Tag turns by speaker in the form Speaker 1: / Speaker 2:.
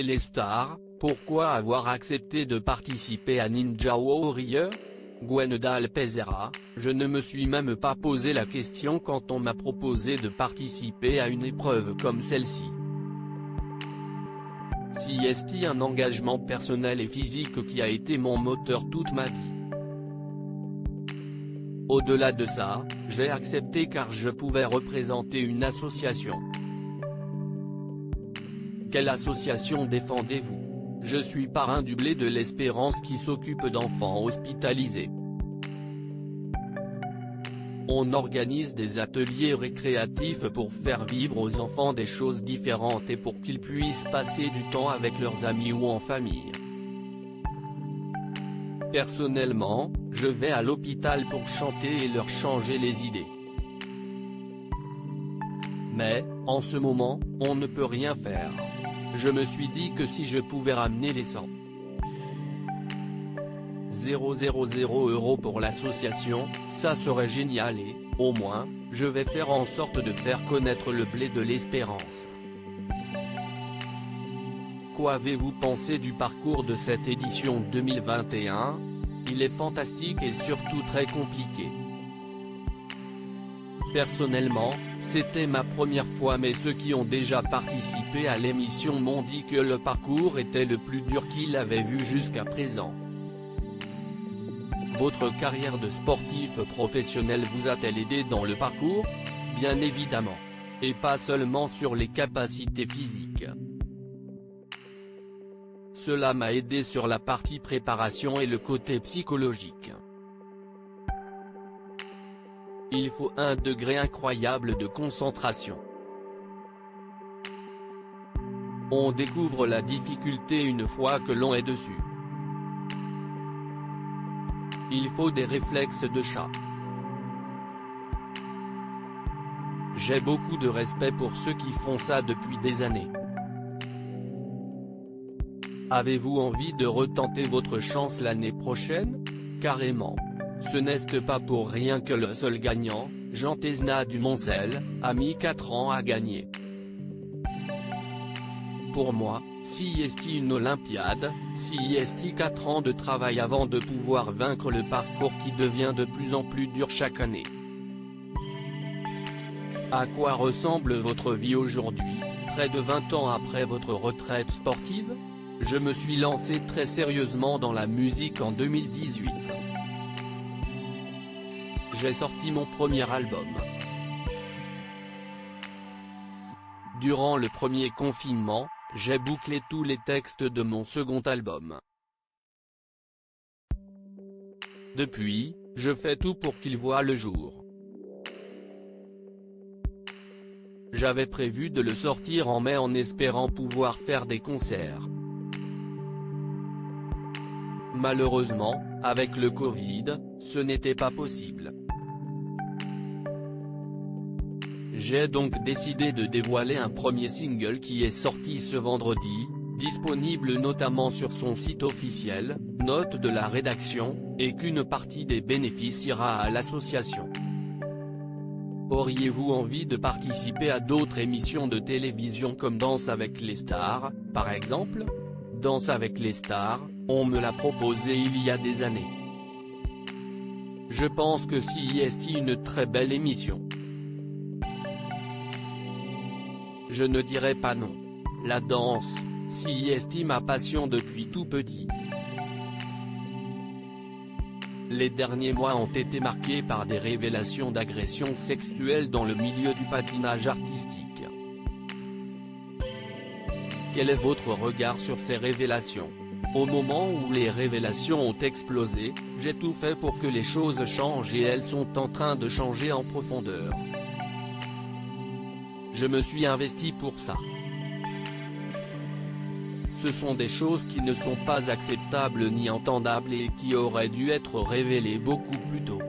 Speaker 1: chez les stars, pourquoi avoir accepté de participer à Ninja Warrior? Gwenedal Pezera, je ne me suis même pas posé la question quand on m'a proposé de participer à une épreuve comme celle-ci. Si est un engagement personnel et physique qui a été mon moteur toute ma vie. Au-delà de ça, j'ai accepté car je pouvais représenter une association. Quelle association défendez-vous? Je suis parrain du Blé de l'Espérance qui s'occupe d'enfants hospitalisés. On organise des ateliers récréatifs pour faire vivre aux enfants des choses différentes et pour qu'ils puissent passer du temps avec leurs amis ou en famille. Personnellement, je vais à l'hôpital pour chanter et leur changer les idées. Mais, en ce moment, on ne peut rien faire. Je me suis dit que si je pouvais ramener les 100 000 € pour l'association, ça serait génial et, au moins, je vais faire en sorte de faire connaître le Blé de l'Espérance. Qu'avez-vous pensé du parcours de cette édition 2021? Il est fantastique et surtout très compliqué. Personnellement, c'était ma première fois mais ceux qui ont déjà participé à l'émission m'ont dit que le parcours était le plus dur qu'ils avaient vu jusqu'à présent. Votre carrière de sportif professionnel vous a-t-elle aidé dans le parcours? Bien évidemment. Et pas seulement sur les capacités physiques. Cela m'a aidé sur la partie préparation et le côté psychologique. Il faut un degré incroyable de concentration. On découvre la difficulté une fois que l'on est dessus. Il faut des réflexes de chat. J'ai beaucoup de respect pour ceux qui font ça depuis des années. Avez-vous envie de retenter votre chance l'année prochaine? Carrément. Ce n'est pas pour rien que le seul gagnant, Jean Tesna du Moncel, a mis 4 ans à gagner. Pour moi, si est une Olympiade, si est 4 ans de travail avant de pouvoir vaincre le parcours qui devient de plus en plus dur chaque année. À quoi ressemble votre vie aujourd'hui, près de 20 ans après votre retraite sportive? Je me suis lancé très sérieusement dans la musique en 2018. J'ai sorti mon premier album. Durant le premier confinement, j'ai bouclé tous les textes de mon second album. Depuis, je fais tout pour qu'il voie le jour. J'avais prévu de le sortir en mai en espérant pouvoir faire des concerts. Malheureusement, avec le Covid, ce n'était pas possible. J'ai donc décidé de dévoiler un premier single qui est sorti ce vendredi, disponible notamment sur son site officiel, note de la rédaction, et qu'une partie des bénéfices ira à l'association. Auriez-vous envie de participer à d'autres émissions de télévision comme Danse avec les stars, par exemple? Danse avec les stars, on me l'a proposé il y a des années. Je pense que c'est une très belle émission. Je ne dirais pas non. La danse, c'est ma passion depuis tout petit. Les derniers mois ont été marqués par des révélations d'agressions sexuelles dans le milieu du patinage artistique. Quel est votre regard sur ces révélations? Au moment où les révélations ont explosé, j'ai tout fait pour que les choses changent et elles sont en train de changer en profondeur. Je me suis investi pour ça. Ce sont des choses qui ne sont pas acceptables ni entendables et qui auraient dû être révélées beaucoup plus tôt.